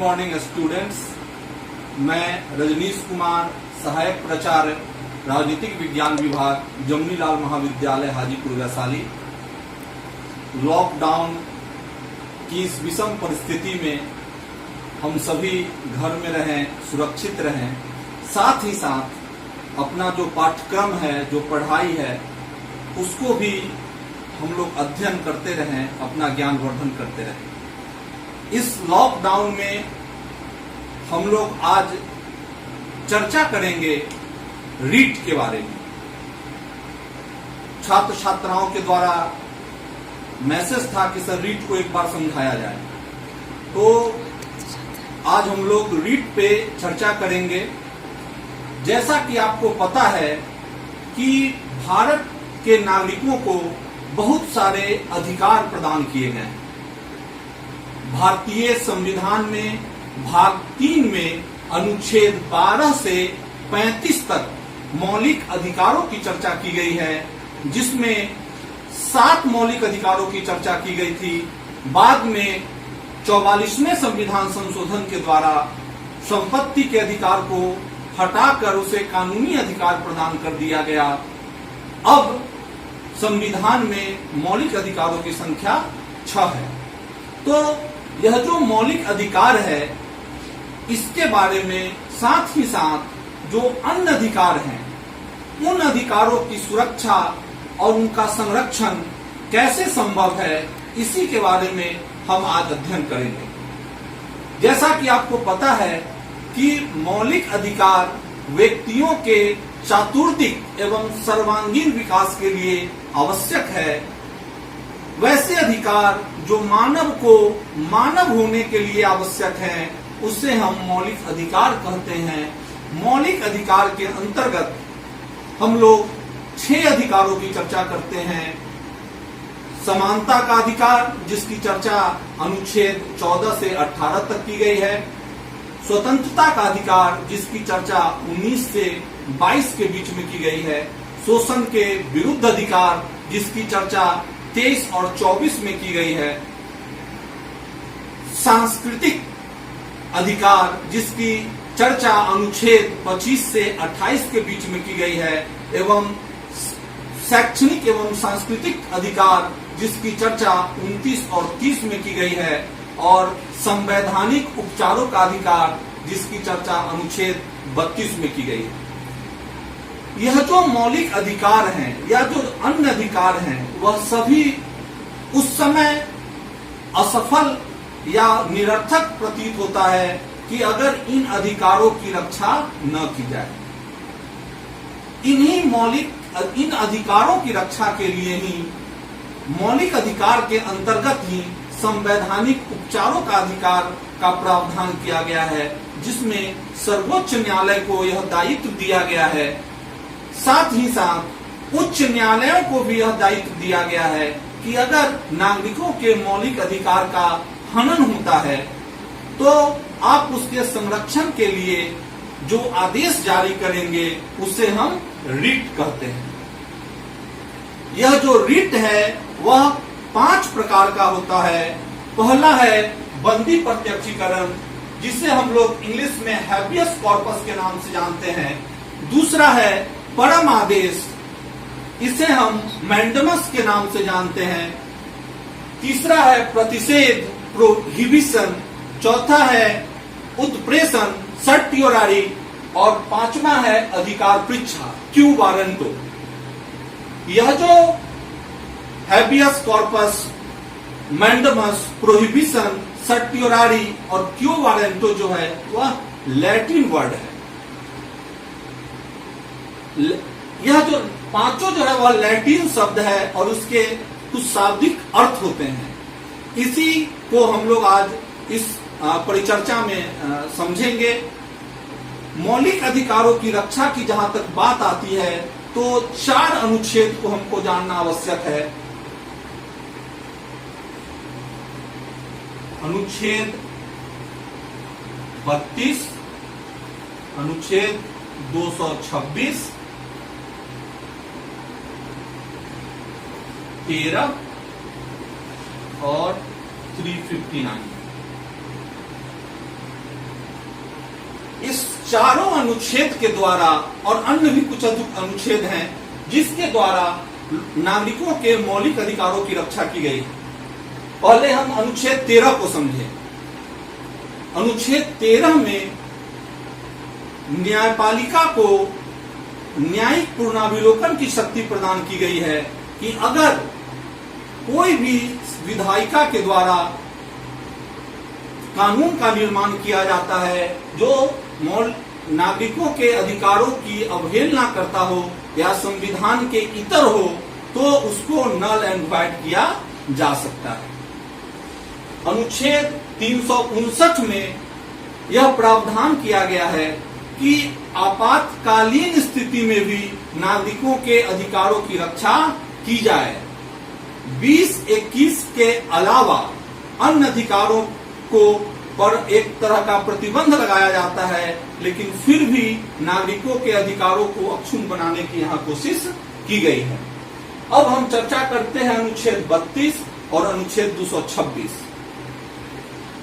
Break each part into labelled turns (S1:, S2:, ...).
S1: Morning students. मैं रजनीश कुमार, सहायक प्राचार्य राजनीतिक विज्ञान विभाग, जमनीलाल महाविद्यालय हाजीपुर वैशाली। लॉकडाउन की इस विषम परिस्थिति में हम सभी घर में रहें, सुरक्षित रहें, साथ ही साथ अपना जो पाठ्यक्रम है, जो पढ़ाई है, उसको भी हम लोग अध्ययन करते रहें, अपना ज्ञान वर्धन करते रहें। इस लॉकडाउन में हम लोग आज चर्चा करेंगे रीट के बारे में। छात्र छात्राओं के द्वारा मैसेज था कि सर रीट को एक बार समझाया जाए, तो आज हम लोग रीट पे चर्चा करेंगे। जैसा कि आपको पता है कि भारत के नागरिकों को बहुत सारे अधिकार प्रदान किए गए हैं। भारतीय संविधान में भाग 3 में अनुच्छेद 12 से 35 तक मौलिक अधिकारों की चर्चा की गई है, जिसमें 7 मौलिक अधिकारों की चर्चा की गई थी। बाद में 44वें संविधान संशोधन के द्वारा संपत्ति के अधिकार को हटाकर उसे कानूनी अधिकार प्रदान कर दिया गया। अब संविधान में मौलिक अधिकारों की संख्या 6 है। तो यह जो मौलिक अधिकार है, इसके बारे में साथ ही साथ जो अन्य अधिकार हैं, उन अधिकारों की सुरक्षा और उनका संरक्षण कैसे संभव है, इसी के बारे में हम आज अध्ययन करेंगे। जैसा कि आपको पता है कि मौलिक अधिकार व्यक्तियों के चातुर्दिक एवं सर्वांगीण विकास के लिए आवश्यक है। वैसे अधिकार जो मानव को मानव होने के लिए आवश्यक हैं, उसे हम मौलिक अधिकार कहते हैं। मौलिक अधिकार के अंतर्गत हम लोग 6 अधिकारों की चर्चा करते हैं। समानता का अधिकार, जिसकी चर्चा अनुच्छेद 14 से 18 तक की गई है। स्वतंत्रता का अधिकार, जिसकी चर्चा 19 से 22 के बीच में की गई है। शोषण के विरुद्ध अधिकार, जिसकी चर्चा 23 और 24 में की गई है। सांस्कृतिक अधिकार, जिसकी चर्चा अनुच्छेद 25 से 28 के बीच में की गई है, एवं शैक्षणिक एवं सांस्कृतिक अधिकार, जिसकी चर्चा 29 और 30 में की गई है, और संवैधानिक उपचारों का अधिकार, जिसकी चर्चा अनुच्छेद 32 में की गई है। यह जो मौलिक अधिकार हैं या जो अन्य अधिकार हैं, वह सभी उस समय असफल या निरर्थक प्रतीत होता है कि अगर इन अधिकारों की रक्षा न की जाए। इन अधिकारों की रक्षा के लिए ही मौलिक अधिकार के अंतर्गत ही संवैधानिक उपचारों का अधिकार का प्रावधान किया गया है, जिसमें सर्वोच्च न्यायालय को यह दायित्व दिया गया है। साथ ही साथ उच्च न्यायालयों को भी यह दायित्व दिया गया है कि अगर नागरिकों के मौलिक अधिकार का हनन होता है, तो आप उसके संरक्षण के लिए जो आदेश जारी करेंगे, उसे हम रिट कहते हैं। यह जो रिट है, वह 5 प्रकार का होता है। पहला है बंदी प्रत्यक्षीकरण, जिसे हम लोग इंग्लिश में हैबियस कॉर्पस के नाम से जानते हैं। दूसरा है परम आदेश, इसे हम मैंडमस के नाम से जानते हैं। तीसरा है प्रतिषेध, प्रोहिबिशन। चौथा है उत्प्रेषण, सर्टियोरारी। और 5वां है अधिकार परीक्षा, क्यू वारंटो। यह जो habeas corpus, mandamus, prohibition, certiorari और क्यू वारंटो जो है, वह लैटिन वर्ड है। यह जो पांचों जो है वह लैटिन शब्द है और उसके कुछ शाब्दिक अर्थ होते हैं। इसी को हम लोग आज इस परिचर्चा में समझेंगे। मौलिक अधिकारों की रक्षा की जहां तक बात आती है, तो 4 अनुच्छेद को हमको जानना आवश्यक है। अनुच्छेद 32, अनुच्छेद 226, 13 और 359। इस चारों अनुच्छेद के द्वारा और अन्य भी कुछ अनुच्छेद हैं जिसके द्वारा नागरिकों के मौलिक अधिकारों की रक्षा की गई है। पहले हम अनुच्छेद 13 को समझें। अनुच्छेद 13 में न्यायपालिका को न्यायिक पूर्णाविलोकन की शक्ति प्रदान की गई है कि अगर कोई भी विधायिका के द्वारा कानून का निर्माण किया जाता है जो नागरिकों के अधिकारों की अवहेलना करता हो या संविधान के इतर हो तो उसको नल एंड वॉइड किया जा सकता है। अनुच्छेद 359 में यह प्रावधान किया गया है कि आपातकालीन स्थिति में भी नागरिकों के अधिकारों की रक्षा की जाए। 2021 के अलावा अन्य अधिकारों को पर एक तरह का प्रतिबंध लगाया जाता है, लेकिन फिर भी नागरिकों के अधिकारों को अक्षुण्ण बनाने की यहाँ कोशिश की गई है। अब हम चर्चा करते हैं अनुच्छेद 32 और अनुच्छेद 226।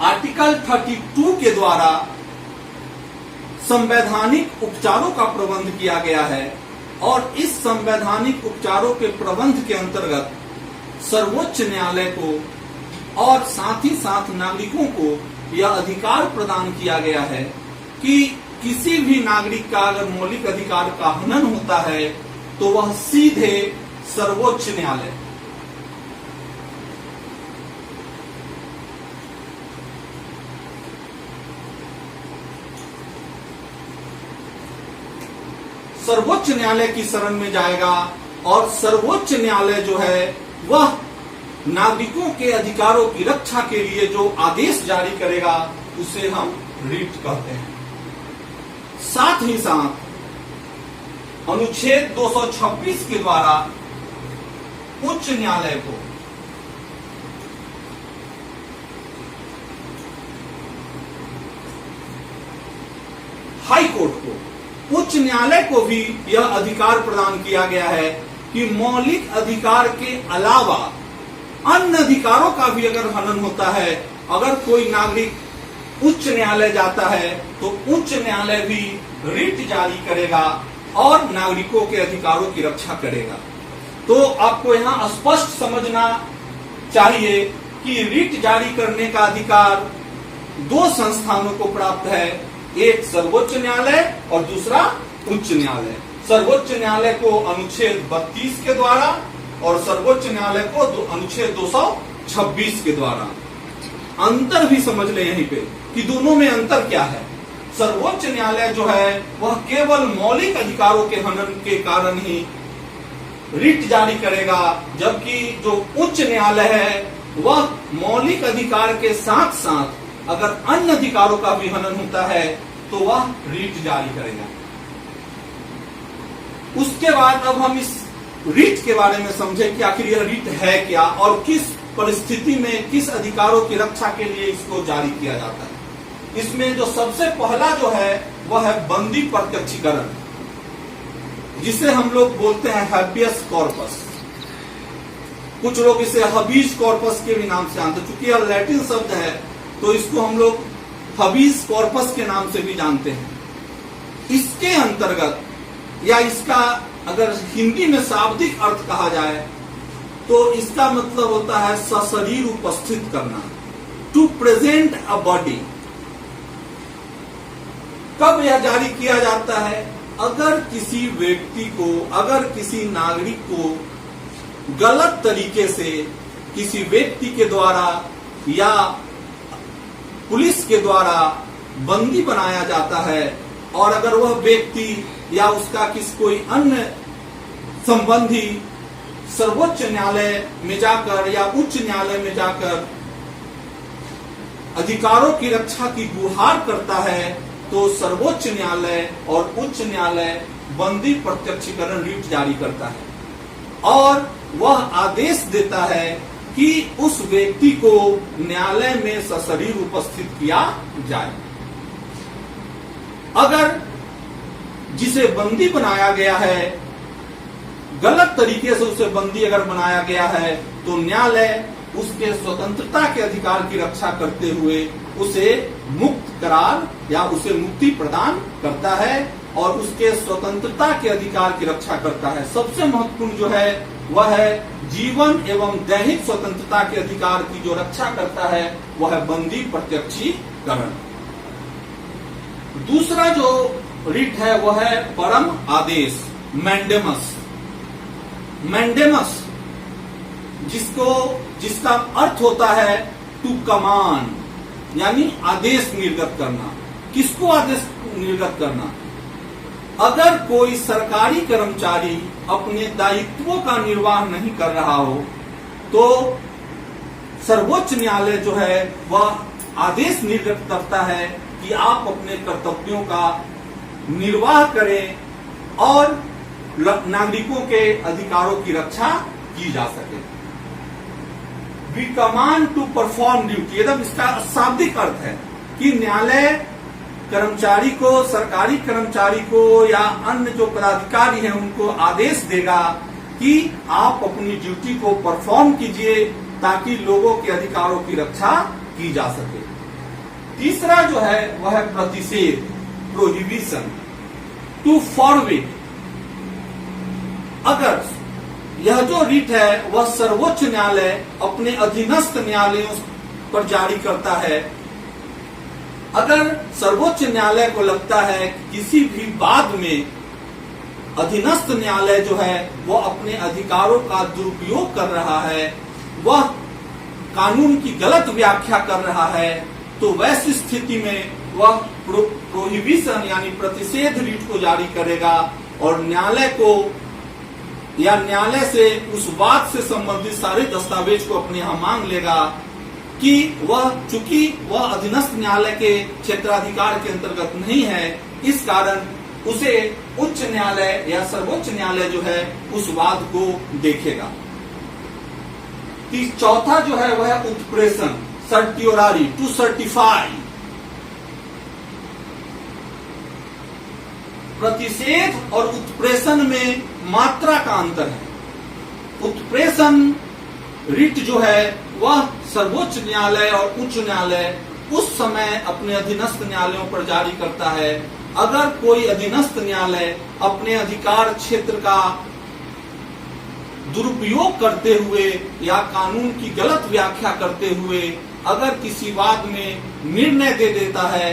S1: आर्टिकल 32 के द्वारा संवैधानिक उपचारों का प्रबंध किया गया है और इस संवैधानिक उपचारों के प्रबंध के अंतर्गत सर्वोच्च न्यायालय को और साथ ही साथ नागरिकों को यह अधिकार प्रदान किया गया है कि किसी भी नागरिक का अगर मौलिक अधिकार का हनन होता है तो वह सीधे सर्वोच्च न्यायालय की शरण में जाएगा और सर्वोच्च न्यायालय जो है वह नागरिकों के अधिकारों की रक्षा के लिए जो आदेश जारी करेगा उसे हम रिट कहते हैं। साथ ही साथ अनुच्छेद 226 के द्वारा उच्च न्यायालय को हाई कोर्ट को उच्च न्यायालय को भी यह अधिकार प्रदान किया गया है कि मौलिक अधिकार के अलावा अन्य अधिकारों का भी अगर हनन होता है, अगर कोई नागरिक उच्च न्यायालय जाता है तो उच्च न्यायालय भी रिट जारी करेगा और नागरिकों के अधिकारों की रक्षा करेगा। तो आपको यहाँ स्पष्ट समझना चाहिए कि रिट जारी करने का अधिकार दो संस्थानों को प्राप्त है, एक सर्वोच्च न्यायालय और दूसरा उच्च न्यायालय। सर्वोच्च न्यायालय को अनुच्छेद 32 के द्वारा और सर्वोच्च न्यायालय को अनुच्छेद 226 के द्वारा। अंतर भी समझ ले यहीं पे कि दोनों में अंतर क्या है। सर्वोच्च न्यायालय जो है वह केवल मौलिक अधिकारों के हनन के कारण ही रिट जारी करेगा, जबकि जो उच्च न्यायालय है वह मौलिक अधिकार के साथ साथ अगर अन्य अधिकारों का भी हनन होता है तो वह रिट जारी करेगा। उसके बाद अब हम इस रिट के बारे में समझें कि आखिर यह रिट है क्या और किस परिस्थिति में किस अधिकारों की रक्षा के लिए इसको जारी किया जाता है। इसमें जो सबसे पहला जो है वह है बंदी प्रत्यक्षीकरण, जिसे हम लोग बोलते हैं हैबियस कॉर्पस। कुछ लोग इसे हबीज कॉर्पस के भी नाम से जानते हैं। चूंकि यह लैटिन शब्द है तो इसको हम लोग हबीज कॉर्पस के नाम से भी जानते हैं। इसके अंतर्गत या इसका अगर हिंदी में शाब्दिक अर्थ कहा जाए तो इसका मतलब होता है सशरीर उपस्थित करना, टू प्रेजेंट अ बॉडी। कब यह जारी किया जाता है? अगर किसी व्यक्ति को, अगर किसी नागरिक को गलत तरीके से किसी व्यक्ति के द्वारा या पुलिस के द्वारा बंदी बनाया जाता है और अगर वह व्यक्ति या उसका कोई अन्य संबंधी सर्वोच्च न्यायालय में जाकर या उच्च न्यायालय में जाकर अधिकारों की रक्षा की गुहार करता है तो सर्वोच्च न्यायालय और उच्च न्यायालय बंदी प्रत्यक्षीकरण रिट जारी करता है और वह आदेश देता है कि उस व्यक्ति को न्यायालय में सशरीर उपस्थित किया जाए। अगर जिसे बंदी बनाया गया है, गलत तरीके से उसे बंदी अगर बनाया गया है तो न्यायालय उसके स्वतंत्रता के अधिकार की रक्षा करते हुए उसे मुक्त करार या उसे मुक्ति प्रदान करता है और उसके स्वतंत्रता के अधिकार की रक्षा करता है। सबसे महत्वपूर्ण जो है वह है जीवन एवं दैहिक स्वतंत्रता के अधिकार की जो रक्षा करता है वह है बंदी प्रत्यक्षीकरण। दूसरा जो रिट है वह है परम आदेश, मैंडेमस। मैंडेमस जिसका अर्थ होता है टू कमांड, यानी आदेश निर्गत करना। किसको आदेश निर्गत करना? अगर कोई सरकारी कर्मचारी अपने दायित्वों का निर्वाह नहीं कर रहा हो तो सर्वोच्च न्यायालय जो है वह आदेश निर्गत करता है कि आप अपने कर्तव्यों का निर्वाह करें और नागरिकों के अधिकारों की रक्षा की जा सके। We command to perform duty, एकदम इसका शाब्दिक अर्थ है कि न्यायालय कर्मचारी को, सरकारी कर्मचारी को या अन्य जो पदाधिकारी हैं उनको आदेश देगा कि आप अपनी ड्यूटी को परफॉर्म कीजिए ताकि लोगों के अधिकारों की रक्षा की जा सके। तीसरा जो है वह है प्रतिषेध, प्रोहिबिशन, टू फॉरबिड। अगर यह जो रिट है वह सर्वोच्च न्यायालय अपने अधीनस्थ न्यायालयों पर जारी करता है। अगर सर्वोच्च न्यायालय को लगता है कि किसी भी वाद में अधीनस्थ न्यायालय जो है वह अपने अधिकारों का दुरुपयोग कर रहा है, वह कानून की गलत व्याख्या कर रहा है, तो वैसी स्थिति में वह प्रोहिबिशन यानी प्रतिषेध रिट को जारी करेगा और न्यायालय को या न्यायालय से उस बात से संबंधित सारे दस्तावेज को अपने यहां मांग लेगा कि चूंकि वह अधीनस्थ न्यायालय के क्षेत्राधिकार के अंतर्गत नहीं है, इस कारण उसे उच्च न्यायालय या सर्वोच्च न्यायालय जो है उस वाद को देखेगा। चौथा जो है वह है उत्प्रेषण, सर्टियोरारी, टू सर्टिफाई। प्रतिषेध और उत्प्रेषण में मात्रा का अंतर है। उत्प्रेषण रिट जो है वह सर्वोच्च न्यायालय और उच्च न्यायालय उस समय अपने अधीनस्थ न्यायालयों पर जारी करता है अगर कोई अधीनस्थ न्यायालय अपने अधिकार क्षेत्र का दुरुपयोग करते हुए या कानून की गलत व्याख्या करते हुए अगर किसी वाद में निर्णय दे देता है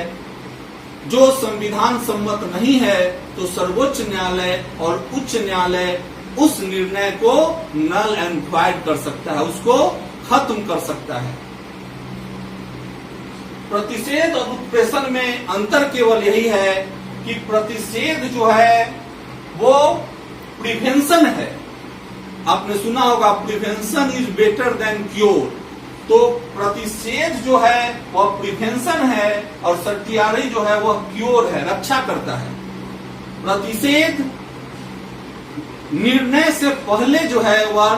S1: जो संविधान सम्मत नहीं है, तो सर्वोच्च न्यायालय और उच्च न्यायालय उस निर्णय को नल एंड वॉइड कर सकता है, उसको खत्म कर सकता है। प्रतिषेध और उत्प्रेषण में अंतर केवल यही है कि प्रतिषेध जो है वो प्रिवेंशन है। आपने सुना होगा prevention is better than cure. तो प्रतिषेध जो है वह प्रिवेंशन है और सर्टियोरारी जो है वह क्योर है, रक्षा करता है। प्रतिषेध निर्णय से पहले जो है वह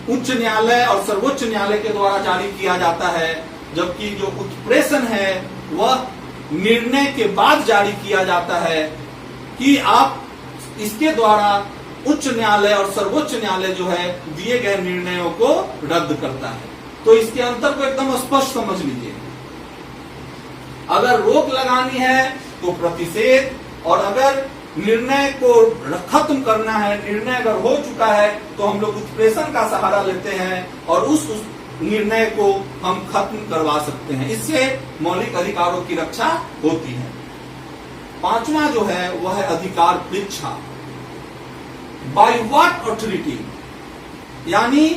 S1: उच्च न्यायालय और सर्वोच्च न्यायालय के द्वारा जारी किया जाता है, जबकि जो उत्प्रेषण है वह निर्णय के बाद जारी किया जाता है कि आप इसके द्वारा उच्च न्यायालय और सर्वोच्च न्यायालय जो है दिए गए निर्णयों को रद्द करता है। तो इसके अंतर को एकदम स्पष्ट समझ लीजिए। अगर रोक लगानी है तो प्रतिषेध, और अगर निर्णय को खत्म करना है, निर्णय अगर हो चुका है तो हम लोग उत्प्रेषण का सहारा लेते हैं और उस निर्णय को हम खत्म करवा सकते हैं। इससे मौलिक अधिकारों की रक्षा होती है। पांचवा जो है वह है अधिकार परीक्षा। बाय व्हाट ऑथोरिटी, यानी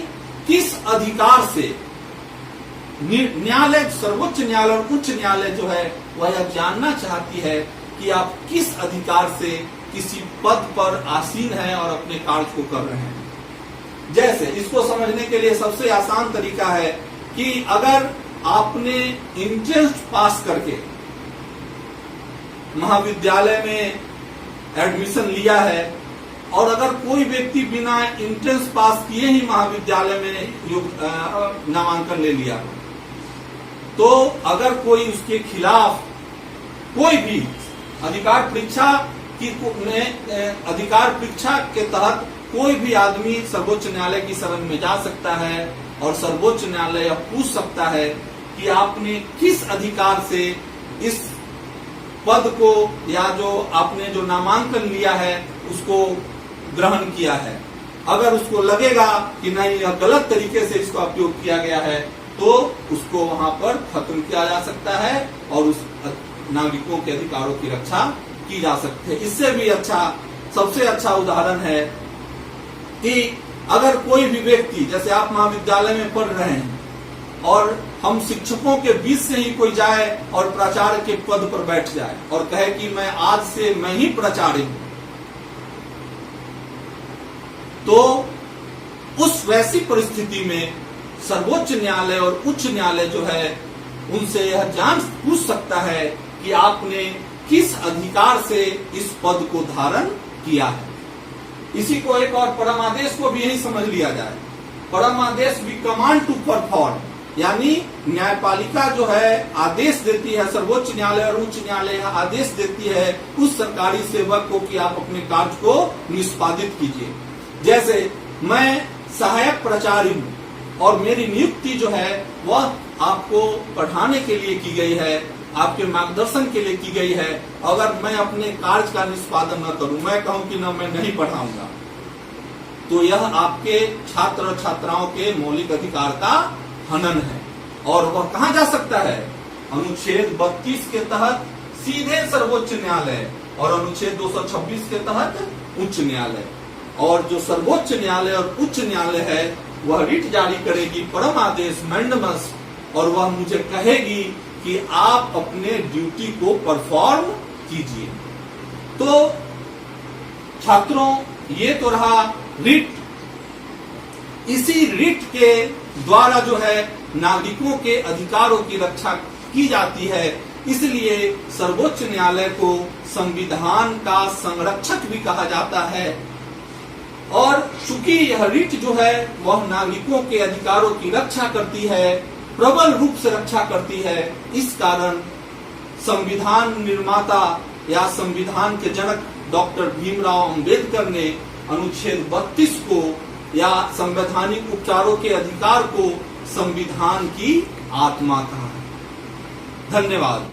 S1: किस अधिकार से न्यायालय, सर्वोच्च न्यायालय और उच्च न्यायालय जो है वह यह जानना चाहती है कि आप किस अधिकार से किसी पद पर आसीन हैं और अपने कार्य को कर रहे हैं। जैसे इसको समझने के लिए सबसे आसान तरीका है कि अगर आपने इंट्रेंस पास करके महाविद्यालय में एडमिशन लिया है और अगर कोई व्यक्ति बिना इंट्रेंस पास किए ही महाविद्यालय में नामांकन ले लिया, तो अगर कोई उसके खिलाफ कोई भी अधिकार परीक्षा के तहत कोई भी आदमी सर्वोच्च न्यायालय की शरण में जा सकता है और सर्वोच्च न्यायालय पूछ सकता है कि आपने किस अधिकार से इस पद को या जो आपने जो नामांकन लिया है उसको ग्रहण किया है। अगर उसको लगेगा कि नहीं यह गलत तरीके से इसका उपयोग किया गया है तो उसको वहां पर खत्म किया जा सकता है और उस नागरिकों के अधिकारों की रक्षा की जा सकती है। इससे भी अच्छा सबसे अच्छा उदाहरण है कि अगर कोई भी व्यक्ति, जैसे आप महाविद्यालय में पढ़ रहे हैं और हम शिक्षकों के बीच से ही कोई जाए और प्राचार्य के पद पर बैठ जाए और कहे कि मैं आज से मैं ही प्राचार्य हूं, तो उस वैसी परिस्थिति में सर्वोच्च न्यायालय और उच्च न्यायालय जो है उनसे यह जांच पूछ सकता है कि आपने किस अधिकार से इस पद को धारण किया है। इसी को एक और परमादेश को भी यही समझ लिया जाए। परमादेश भी कमांड टू परफॉर्म, यानी न्यायपालिका जो है आदेश देती है, सर्वोच्च न्यायालय और उच्च न्यायालय आदेश देती है उस सरकारी सेवक को कि आप अपने कार्य को निष्पादित कीजिए। जैसे मैं सहायक प्राचार्य हूँ और मेरी नियुक्ति जो है वह आपको पढ़ाने के लिए की गई है, आपके मार्गदर्शन के लिए की गई है। अगर मैं अपने कार्य का निष्पादन न करूं, मैं कहूं कि न मैं नहीं पढ़ाऊंगा, तो यह आपके छात्र और छात्राओं के मौलिक अधिकार का हनन है। और वह कहां जा सकता है? अनुच्छेद 32 के तहत सीधे सर्वोच्च न्यायालय और अनुच्छेद 226 के तहत उच्च न्यायालय। और जो सर्वोच्च न्यायालय और उच्च न्यायालय है वह रिट जारी करेगी, परम आदेश मैंडमस, और वह मुझे कहेगी कि आप अपने ड्यूटी को परफॉर्म कीजिए। तो छात्रों, ये तो रहा रिट। इसी रिट के द्वारा जो है नागरिकों के अधिकारों की रक्षा की जाती है। इसलिए सर्वोच्च न्यायालय को संविधान का संरक्षक भी कहा जाता है। और चूंकि यह रिट जो है वह नागरिकों के अधिकारों की रक्षा करती है, प्रबल रूप से रक्षा करती है, इस कारण संविधान निर्माता या संविधान के जनक डॉक्टर भीमराव अंबेडकर ने अनुच्छेद 32 को या संवैधानिक उपचारों के अधिकार को संविधान की आत्मा कहा है। धन्यवाद।